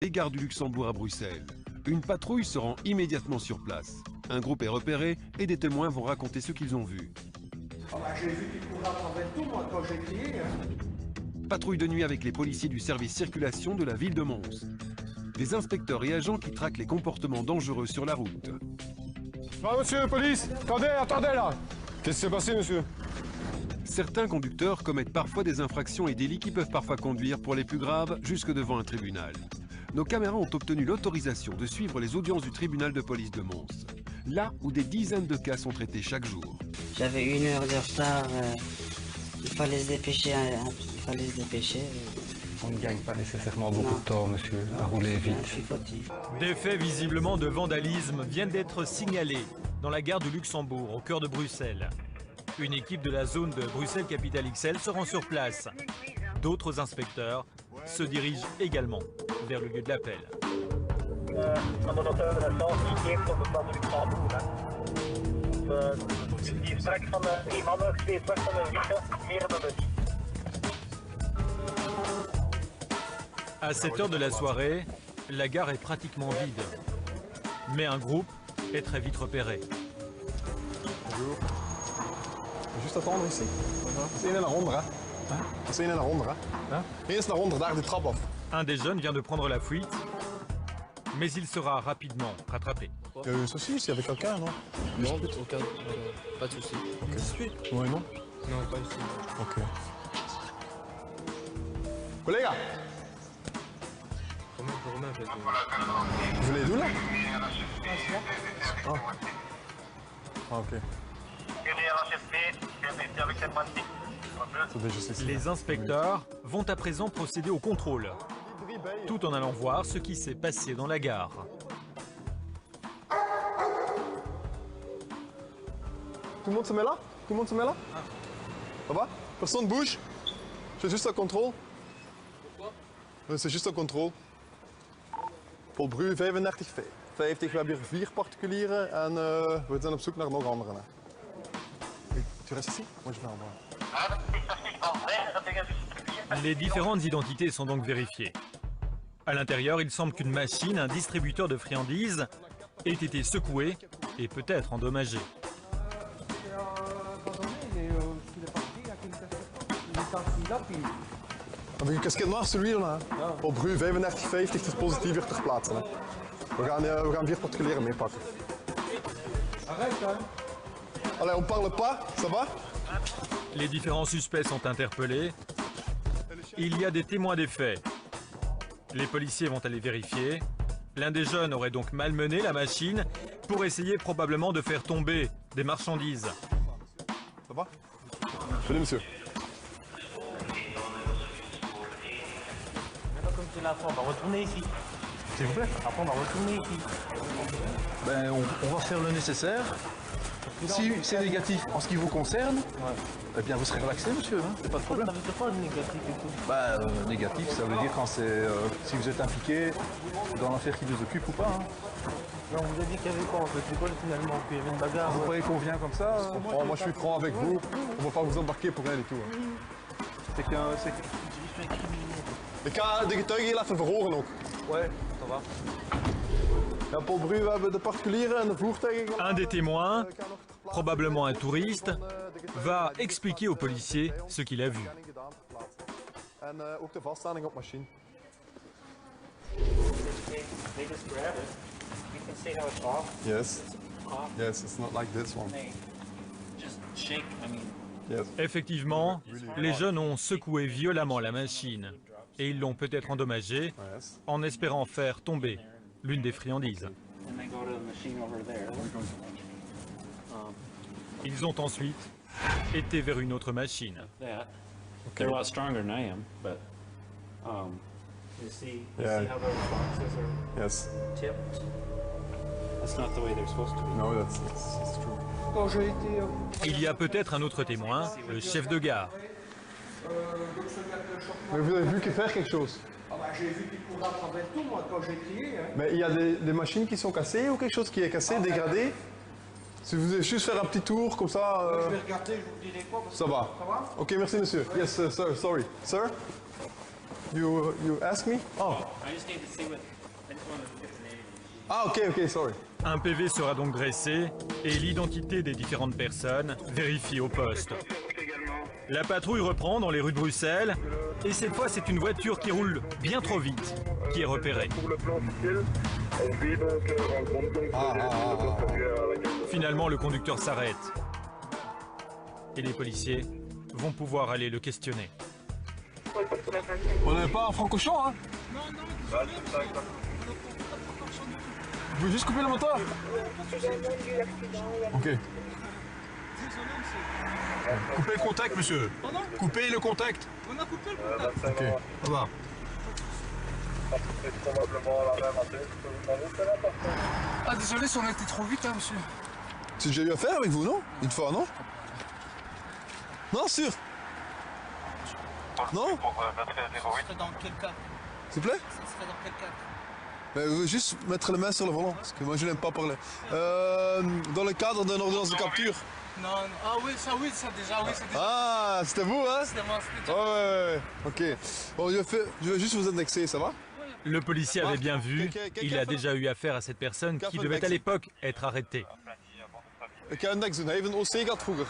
et gare du Luxembourg à Bruxelles. Une patrouille se rend immédiatement sur place. Un groupe est repéré et des témoins vont raconter ce qu'ils ont vu. J'ai vu qu'il courait à travers tout, moi, quand j'ai crié. Patrouille de nuit avec les policiers du service circulation de la ville de Mons. Des inspecteurs et agents qui traquent les comportements dangereux sur la route. Ah, monsieur, police! Attendez là! Qu'est-ce qui s'est passé, monsieur? Certains conducteurs commettent parfois des infractions et délits qui peuvent parfois conduire, pour les plus graves, jusque devant un tribunal. Nos caméras ont obtenu l'autorisation de suivre les audiences du tribunal de police de Mons, là où des dizaines de cas sont traités chaque jour. J'avais 1 heure de retard, il fallait se dépêcher, On ne gagne pas nécessairement beaucoup de temps, monsieur, à rouler vite. Je suis fatigué. Des faits visiblement de vandalisme viennent d'être signalés dans la gare du Luxembourg, au cœur de Bruxelles. Une équipe de la zone de Bruxelles-Capitale XL se rend sur place. D'autres inspecteurs se dirigent également vers le lieu de l'appel. À cette heure de la soirée, la gare est pratiquement vide. Mais un groupe est très vite repéré. Bonjour. Juste attendre ici. C'est een naar onder, hè? C'est een naar onder, hè? Eerst naar onder, daar de trap af. Un des jeunes vient de prendre la fuite, mais il sera rapidement rattrapé. Il y a eu un souci ici avec quelqu'un, non? Non, aucun. Pas de souci. Ok. Ouais, non? Non, pas ici. Ok. Collega! Romain, peut-être. Vous venez d'où là? Ah. Ah, ok. Les inspecteurs vont à présent procéder au contrôle, tout en allant voir ce qui s'est passé dans la gare. Tout le monde se met là? Tout le monde se met là? Ça va? Personne bouge? C'est juste un contrôle. Pourquoi? C'est juste un contrôle. Paul Bru 3550. We hebben hier 4 particulieren en we zijn op zoek naar nog anderen. Tu restes ici? Moi je vais en bas. Les différentes identités sont donc vérifiées. À l'intérieur, il semble qu'une machine, un distributeur de friandises, ait été secouée et peut-être endommagée. Heb je een casquette noir, celui-là? Paul Bru 3550, het is positief hier ter plaatse. Hè. We gaan 4 particulieren meepakken. Allez, on parle pas, ça va? Les différents suspects sont interpellés. Il y a des témoins des faits. Les policiers vont aller vérifier. L'un des jeunes aurait donc malmené la machine pour essayer probablement de faire tomber des marchandises. Ça va? Venez, monsieur. Comme on va retourner ici. S'il vous plaît. Après, on va retourner ici. Ben, on va faire le nécessaire. Si c'est négatif en ce qui vous concerne, eh bien vous serez relaxé, monsieur, hein, c'est pas de problème. Ça veut dire quoi, le négatif et tout? Bah, négatif, ça veut dire quand c'est si vous êtes impliqué dans l'affaire qui vous occupe ou pas. Hein. Non, on vous a dit qu'il y avait quoi en fait? C'est quoi finalement? Qu'il y avait une bagarre? Vous croyez qu'on vient comme ça? Oh, moi je suis franc avec vous. On va pas vous embarquer pour rien du tout. Hein. C'est qu'un... Ik ga de getuigen heel even verhoren ook. Ouais, ça va. Ja, Paul Bru, we hebben de particulieren en de voertuigen. Un des témoins, probablement un touriste, va expliquer aux policiers ce qu'il a vu. En ook de vaststelling op machine. Yes. Yes, it's not like this one. Yes. Effectivement, les jeunes ont secoué violemment la machine et ils l'ont peut-être endommagée en espérant faire tomber l'une des friandises. Ils ont ensuite été vers une autre machine. They're a lot stronger than I am, but You see how the boxes are tipped. That's not the way they're supposed to be. No, that's true. Quand j'ai été... Il y a peut-être un autre témoin, le chef de gare. Mais vous avez vu qu'il faire quelque chose? J'ai vu qu'il courait à travers tout, moi, quand j'ai crié. Hein. Mais il y a des machines qui sont cassées ou quelque chose qui est cassé, dégradé? Si vous voulez juste faire un petit tour comme ça... Je vais regarder, je vous dirai quoi. Ça va. Ça va? Ok, merci monsieur. Yes, sir, sorry. Sir? You ask me? Oh. I just need to see what Ah, ok, sorry. Un PV sera donc dressé et l'identité des différentes personnes vérifiée au poste. La patrouille reprend dans les rues de Bruxelles et cette fois c'est une voiture qui roule bien trop vite qui est repérée. Finalement le conducteur s'arrête et les policiers vont pouvoir aller le questionner. On n'est pas en francochon, hein? Non. Vous pouvez juste couper le moteur? Ok. Coupez le contact, monsieur. Pardon? Coupez le contact. On a coupé le contact. Ok, ça va. Ah désolé si on a été trop vite, hein, monsieur. C'est déjà eu affaire avec vous, non? Une fois, non? Non, sûr? Non? Ça serait dans quel cas? S'il vous plaît? Ça serait dans quel cas? Juste mettre les mains sur le volant, parce que moi je n'aime pas parler. Dans le cadre d'une ordonnance de capture. Non. Ah oui, ça déjà, oui, c'est déjà. Ah, c'était vous, hein? C'était moi, c'était déjà. Ouais. Ok. Bon, je vais juste vous annexer, ça va? Le policier avait bien vu, il a déjà eu affaire à cette personne qui devait à l'époque être arrêtée. Ik ga een niks doen, hij heeft een OC gehad vroeger.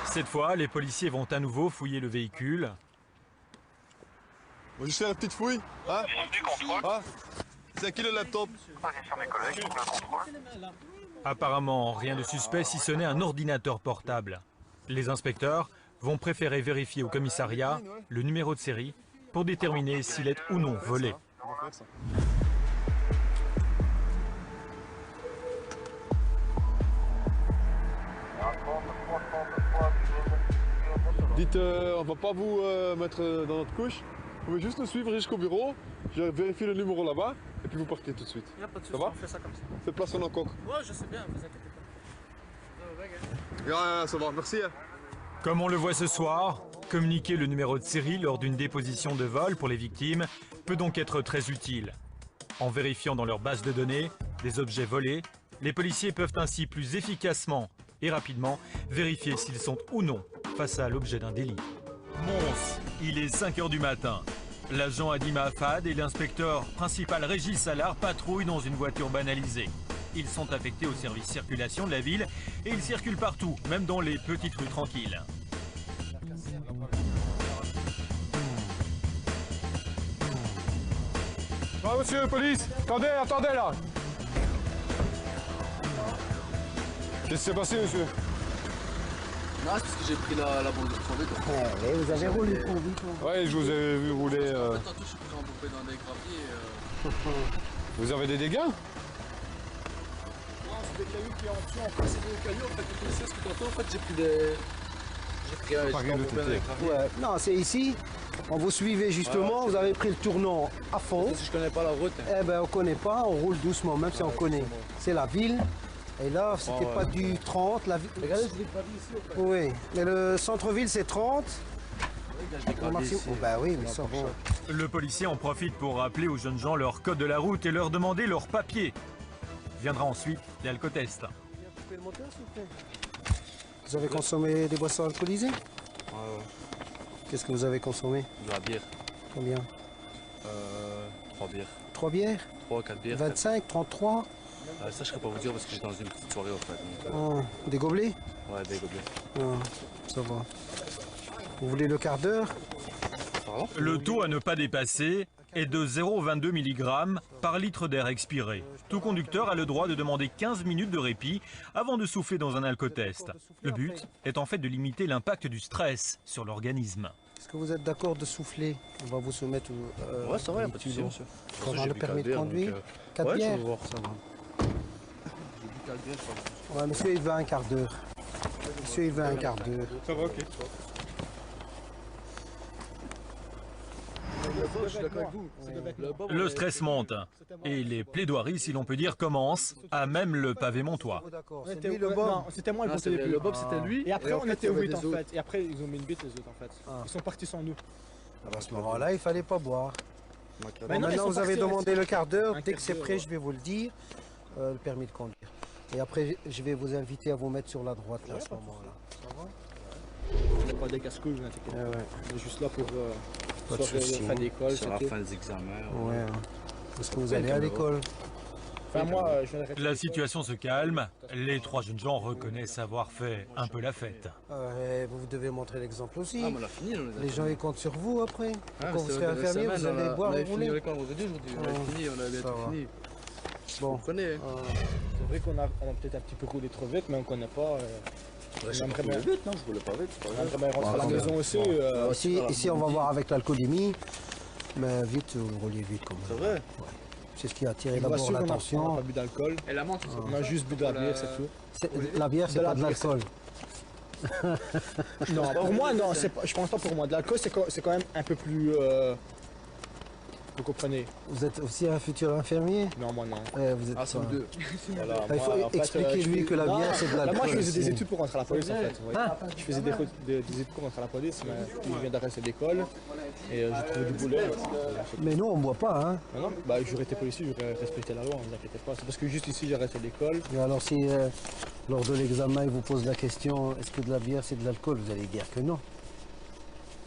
Cette fois, les policiers vont à nouveau fouiller le véhicule. On va juste faire une petite fouille. Hein? Ah, c'est à qui le laptop? Apparemment, rien de suspect si ce n'est un ordinateur portable. Les inspecteurs vont préférer vérifier au commissariat le numéro de série pour déterminer s'il est ou non volé. Dites, on va pas vous mettre dans notre couche. Vous pouvez juste nous suivre jusqu'au bureau. Je vérifie le numéro là-bas et puis vous partez tout de suite. Y a pas de Ça souci, va? on fait ça comme ça. C'est place en coq. Ouais, je sais bien, vous inquiétez pas. Ça va, merci. Comme on le voit ce soir, communiquer le numéro de série lors d'une déposition de vol pour les victimes peut donc être très utile. En vérifiant dans leur base de données des objets volés, les policiers peuvent ainsi plus efficacement et rapidement vérifier s'ils sont ou non face à l'objet d'un délit. Mons, il est 5 h du matin. L'agent Adima Affad et l'inspecteur principal Régis Salard patrouillent dans une voiture banalisée. Ils sont affectés au service circulation de la ville et ils circulent partout, même dans les petites rues tranquilles. Ah, monsieur, police, attendez là. Qu'est-ce qui s'est passé, monsieur? Non, c'est parce que j'ai pris la bande de crever. Vous avez roulé trop vite. Ouais, je vous ai vu rouler. Tantôt, je suis pris embourbé dans des graviers. Vous avez des dégâts? Non, c'est des cailloux qui en tuent. En fait, c'est des cailloux. En fait, le policier, ce que tantôt, en fait, j'ai pris des. J'ai pris Pas rien de embourbé dans des graviers. Ouais. Non, c'est ici. On vous suivait justement, vous avez pris le tournant à fond. Si je connais pas la route. Eh ben on connaît pas, on roule doucement, même si on connaît. C'est la ville. Et là, c'était pas du 30. La ville. Regardez, je l'ai pas vu ici. En fait. Oui, mais le centre-ville c'est 30. Je l'ai gravé ici. Oh, bah oui, mais ça va. Le policier en profite pour rappeler aux jeunes gens leur code de la route et leur demander leurs papiers. Viendra ensuite l'alcotest. Vous avez consommé des boissons alcoolisées? Ouais. Qu'est-ce que vous avez consommé? De la bière. Combien? 3 bières. 3 bières? 3, 4 bières. 25, 33? Ça, je ne peux pas vous dire parce que j'étais dans une petite soirée, en fait. Donc, Des gobelets? ouais, des gobelets. Ça va. Vous voulez le quart d'heure? Pardon? Le taux à ne pas dépasser est de 0,22 mg par litre d'air expiré. Tout conducteur a le droit de demander 15 minutes de répit avant de souffler dans un alcotest. Le but est en fait de limiter l'impact du stress sur l'organisme. Est-ce que vous êtes d'accord de souffler? On va vous soumettre Ouais, ça va, y a pas de souci, monsieur. Pour avoir le permis de conduire? 4 Ouais, bières? je vais voir, ça va. J'ai dit 4 bières, ça va. Ouais, monsieur, il veut un quart d'heure. Monsieur, il veut un quart d'heure. Ça va, ok. Le stress monte et les plaidoiries, si l'on peut dire, commencent à même le pavé montois. C'est lui le bon. C'était moi, Non, le Bob, c'était lui. Et après, en on fait, était il y avait 8 des en autres. fait. Et après, ils ont mis une bite, les autres en fait. Ils sont partis sans nous. À ce moment-là, il fallait pas boire. Mais Bon, non, mais ils maintenant, sont vous avez partis, demandé ouais, le quart d'heure. un Dès que quart c'est d'heure, prêt, ouais. je vais vous le dire. Le permis de conduire. Et après, je vais vous inviter à vous mettre sur la droite là, à ce moment-là. Ça va? On n'est pas des casse-couilles, vous inquiétez pas. Ouais. On est juste là pour Pas de soit souci. la fin d'école, Sur la c'est tout. fin des examens. Ouais. Est-ce que vous allez à l'école? Enfin, moi, je viens d'arrêter La l'école. situation se calme. Les trois jeunes gens reconnaissent avoir fait un peu la fête. Vous devez montrer l'exemple aussi. Ah, mais on a fini, on Les gens ils comptent sur vous après. Ah, Quand vous serez infirmier, vous allez boire, vous voulez. On avait fini aujourd'hui, on avait fini, on avait Ça tout va. fini. Bon. On connaît. C'est vrai qu'on a peut-être un petit peu roulé trop vite, mais on connaît pas. Ouais, on aimerait bien vite, non, je voulais pas vite. on aimerait bien rentrer à la quand même. maison aussi. Ici, on va voir avec l'alcoolémie. Mais vite, vous roulez vite quand même. C'est vrai. C'est ce qui a attiré Je vous d'abord rassure, on n'a l'attention. pas bu d'alcool. Et la menthe, On a juste bu de la bière, c'est tout. La bière, c'est De la pas de bière, l'alcool. Non, pour moi, non, je pense pas pour moi. De l'alcool, c'est quand même un peu plus. Vous comprenez? Vous êtes aussi un futur infirmier? Non, moi non. Vous êtes Ah, c'est nous deux. Voilà, Il faut moi, en fait, expliquer-lui que la non, bière, c'est de là, l'alcool. moi, je faisais des aussi. études pour rentrer à la police en fait. oui. Hein? Je faisais des études pour rentrer à la police, mais je viens d'arrêter l'école et j'ai trouvé du boulot. Mais nous, on ne boit pas, hein. Non, non, bah, j'aurais été policier, j'aurais respecté la loi, ne vous inquiétez pas. C'est parce que juste ici, j'ai arrêté l'école. Et alors, si lors de l'examen, il vous pose la question est-ce que de la bière, c'est de l'alcool? Vous allez dire que non.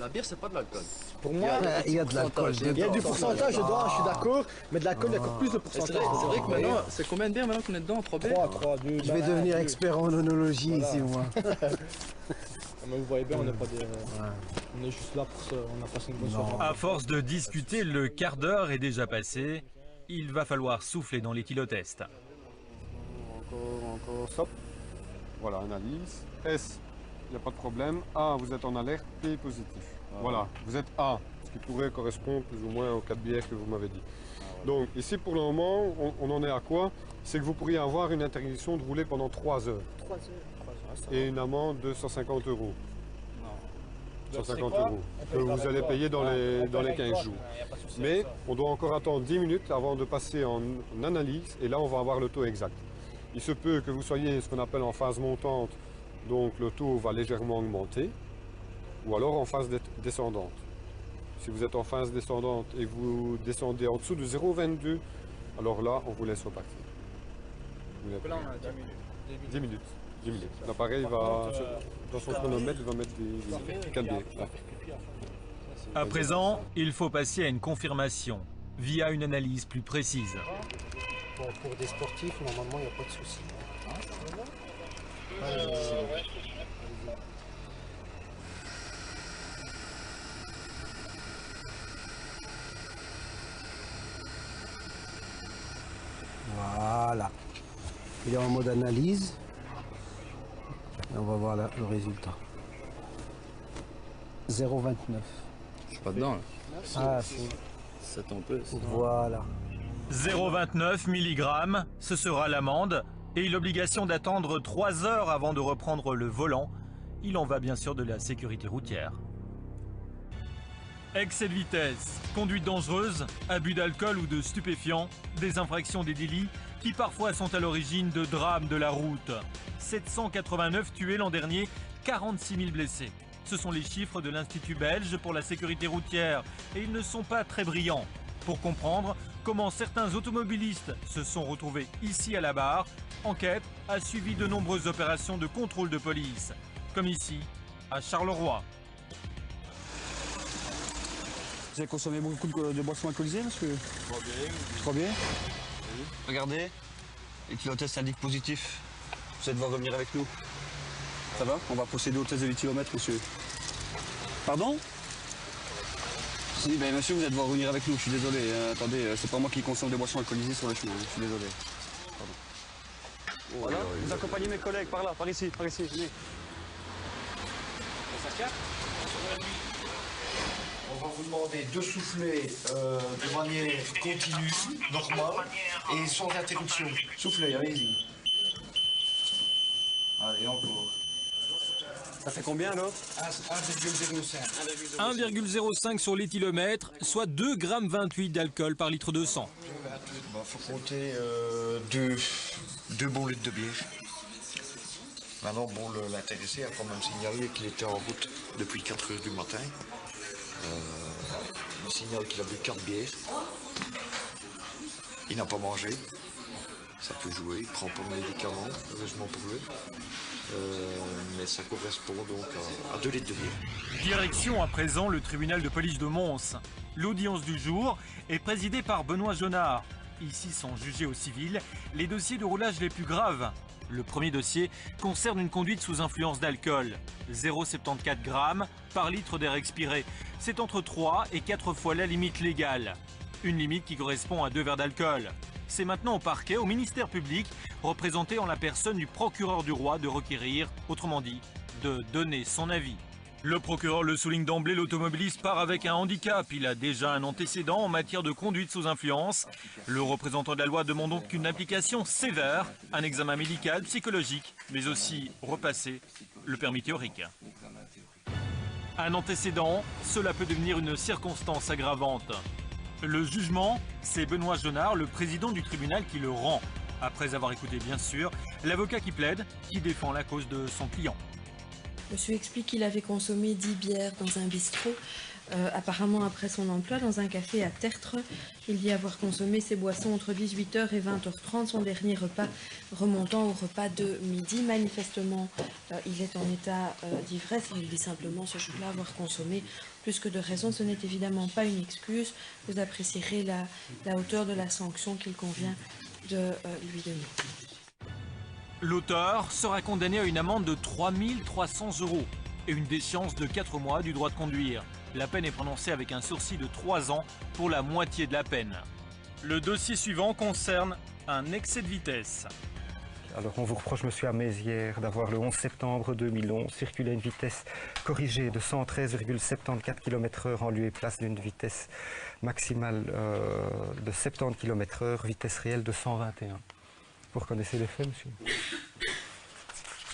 La bière, c'est pas de l'alcool. Pour moi, Il y a de l'alcool. il y a du pourcentage dedans, je suis d'accord, mais de l'alcool, il y a encore plus de C'est pourcentage. vrai que maintenant, c'est combien de bières maintenant qu'on est dedans? 3 bières 3, 2, Je vais devenir expert en onologie ici, moi. Mais vous voyez bien, on n'est pas des. On est juste là pour ça, on a passé une bonne soirée. À force de discuter, le quart d'heure est déjà passé. Il va falloir souffler dans l'éthylotest. Encore, stop. Voilà, analyse. S, il n'y a pas de problème. A, vous êtes en alerte. P, positif. Voilà, vous êtes A, ce qui pourrait correspondre plus ou moins aux 4 bières que vous m'avez dit. Donc ici pour le moment, on en est à quoi? C'est que vous pourriez avoir une interdiction de rouler pendant 3 heures. 3 heures. Et une amende de 150 €. 150 quoi? € que vous allez payer dans les 15 jours. Mais on doit encore attendre 10 minutes avant de passer en analyse et là on va avoir le taux exact. Il se peut que vous soyez ce qu'on appelle en phase montante, donc le taux va légèrement augmenter, ou alors en phase descendante. Si vous êtes en phase descendante et vous descendez en dessous de 0,22, alors là on vous laisse repartir. Là, on a 10 minutes. 10 minutes. 10 minutes. L'appareil va, dans son chronomètre, va mettre des 4 bières. Là. À présent, il faut passer à une confirmation via une analyse plus précise. Bon, pour des sportifs, normalement, il n'y a pas de souci. Voilà. Il est en mode analyse. Et on va voir le résultat. 0,29. Je suis pas dedans là. Ah, C'est un peu. voilà. 0,29 mg, ce sera l'amende et l'obligation d'attendre 3 heures avant de reprendre le volant. Il en va bien sûr de la sécurité routière. Excès de vitesse, conduite dangereuse, abus d'alcool ou de stupéfiants, des infractions des délits qui parfois sont à l'origine de drames de la route. 789 tués l'an dernier, 46 000 blessés. Ce sont les chiffres de l'Institut belge pour la sécurité routière et ils ne sont pas très brillants. Pour comprendre comment certains automobilistes se sont retrouvés ici à la barre, Enquête a suivi de nombreuses opérations de contrôle de police, comme ici à Charleroi. Vous avez consommé beaucoup de boissons alcoolisées, monsieur? Trop bien. Regardez, l'éthylotest indique positif. Vous allez devoir revenir avec nous. Ça va? On va procéder au test de l'éthylomètre, monsieur. Pardon? Si, ben monsieur, vous allez devoir revenir avec nous, je suis désolé. Attendez, c'est pas moi qui consomme des boissons alcoolisées sur le chemin, je suis désolé. Pardon. Voilà, vous accompagnez mes collègues par là, par ici, venez. On va vous demander de souffler de manière continue, normale et sans interruption. Soufflez, allez-y. Allez, encore. Ça fait combien alors? 1,05. 1,05 sur l'éthylomètre, soit 2,28 g d'alcool par litre de sang. Il faut compter 2 bons litres de bière. Maintenant, bon, l'intéressé a quand même signalé qu'il était en route depuis 4 h du matin. Il signale qu'il a bu 4 bières. Il n'a pas mangé. Ça peut jouer. Il prend pas de médicaments, heureusement pour lui. mais ça correspond donc à 2 litres de bière. Direction à présent le tribunal de police de Mons. L'audience du jour est présidée par Benoît Jonard. Ici sont jugés au civil les dossiers de roulage les plus graves. Le premier dossier concerne une conduite sous influence d'alcool. 0,74 grammes par litre d'air expiré. C'est entre 3 et 4 fois la limite légale. Une limite qui correspond à 2 verres d'alcool. C'est maintenant au parquet, au ministère public, représenté en la personne du procureur du roi, de requérir, autrement dit, de donner son avis. Le procureur le souligne d'emblée, l'automobiliste part avec un handicap. Il a déjà un antécédent en matière de conduite sous influence. Le représentant de la loi demande donc une application sévère, un examen médical, psychologique, mais aussi repasser le permis théorique. Un antécédent, cela peut devenir une circonstance aggravante. Le jugement, c'est Benoît Jonard, le président du tribunal, qui le rend. Après avoir écouté, bien sûr, l'avocat qui plaide, qui défend la cause de son client. Monsieur explique qu'il avait consommé 10 bières dans un bistrot. Apparemment, après son emploi dans un café à Tertre, il dit avoir consommé ses boissons entre 18h et 20h30, son dernier repas remontant au repas de midi. Manifestement, il est en état d'ivresse. Il dit simplement ce jour-là avoir consommé plus que de raison. Ce n'est évidemment pas une excuse. Vous apprécierez la hauteur de la sanction qu'il convient de lui donner. L'auteur sera condamné à une amende de 3 300 € et une déchéance de 4 mois du droit de conduire. La peine est prononcée avec un sursis de 3 ans pour la moitié de la peine. Le dossier suivant concerne un excès de vitesse. Alors on vous reproche, monsieur Amézières, d'avoir le 11 septembre 2011 circulé à une vitesse corrigée de 113,74 km/h en lieu et place d'une vitesse maximale de 70 km/h, vitesse réelle de 121. Vous reconnaissez les faits, monsieur?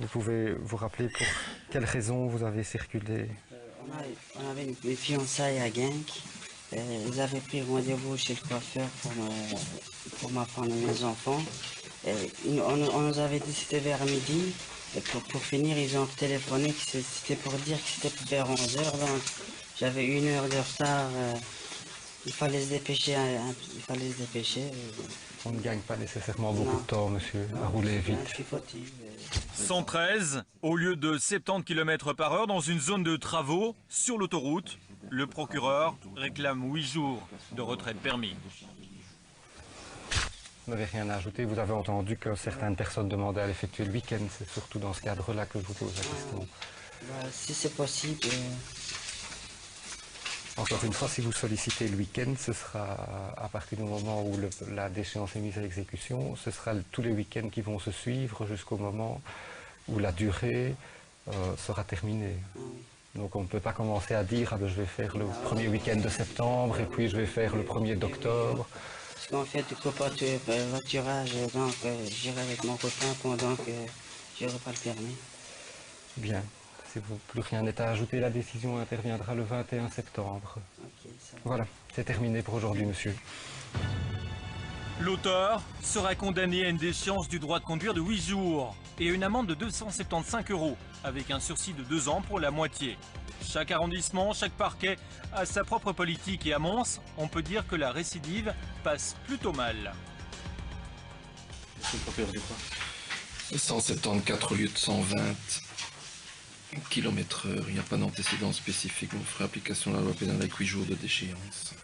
Vous pouvez vous rappeler pour quelles raisons vous avez circulé? On avait une fiançailles à Genk. Ils avaient pris rendez-vous chez le coiffeur pour ma femme et mes enfants. On nous avait dit que c'était vers midi. Et pour finir, ils ont téléphoné que c'était pour dire que c'était vers 11h. Donc j'avais 1 heure de retard. Il fallait se dépêcher. On ne gagne pas nécessairement beaucoup de temps, monsieur, à rouler vite. 113 au lieu de 70 km/h dans une zone de travaux sur l'autoroute. Le procureur réclame 8 jours de retrait de permis. Vous n'avez rien à ajouter. Vous avez entendu que certaines personnes demandaient à l'effectuer le week-end. C'est surtout dans ce cadre-là que je vous pose la question. Si c'est possible. Encore une fois, si vous sollicitez le week-end, ce sera à partir du moment où la déchéance est mise à exécution, ce sera tous les week-ends qui vont se suivre jusqu'au moment où la durée sera terminée. Donc on ne peut pas commencer à dire ah ben, je vais faire le premier week-end de septembre et puis je vais faire le 1er d'octobre. Parce qu'en fait, du covoiturage, donc j'irai avec mon copain pendant que je n'aurai pas le permis. Bien. Si plus rien n'est à ajouter, la décision interviendra le 21 septembre. Voilà, c'est terminé pour aujourd'hui, monsieur. L'auteur sera condamné à une déchéance du droit de conduire de 8 jours et à une amende de 275 € avec un sursis de 2 ans pour la moitié. Chaque arrondissement, chaque parquet a sa propre politique et à Mons, on peut dire que la récidive passe plutôt mal. C'est le procureur du quoi 174 au lieu de 120 km/h. Il n'y a pas d'antécédent spécifique. On fera application de la loi pénale avec 8 jours de déchéance.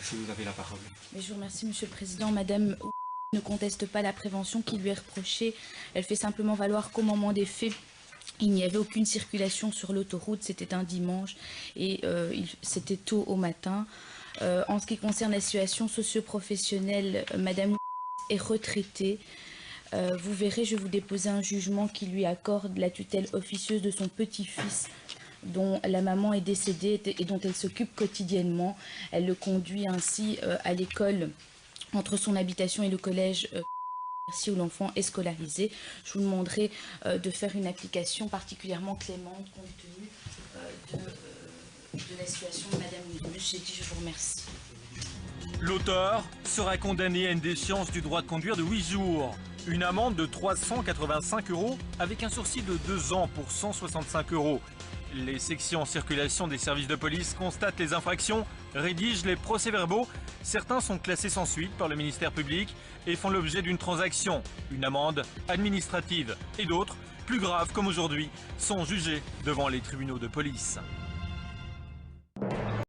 Si vous avez la parole. Mais je vous remercie, Monsieur le Président. Madame ne conteste pas la prévention qui lui est reprochée. Elle fait simplement valoir qu'au moment des faits, il n'y avait aucune circulation sur l'autoroute. C'était un dimanche et c'était tôt au matin. En ce qui concerne la situation socio-professionnelle, Madame est retraitée. Vous verrez, je vais vous déposer un jugement qui lui accorde la tutelle officieuse de son petit-fils dont la maman est décédée et dont elle s'occupe quotidiennement. Elle le conduit ainsi à l'école entre son habitation et le collège où l'enfant est scolarisé. Je vous demanderai de faire une application particulièrement clémente compte tenu de la situation de Madame Nicolas. J'ai dit, je vous remercie. L'auteur sera condamné à une déchéance du droit de conduire de 8 jours. Une amende de 385 € avec un sursis de 2 ans pour 165 €. Les sections en circulation des services de police constatent les infractions, rédigent les procès-verbaux. Certains sont classés sans suite par le ministère public et font l'objet d'une transaction, une amende administrative. Et d'autres plus graves, comme aujourd'hui, sont jugés devant les tribunaux de police.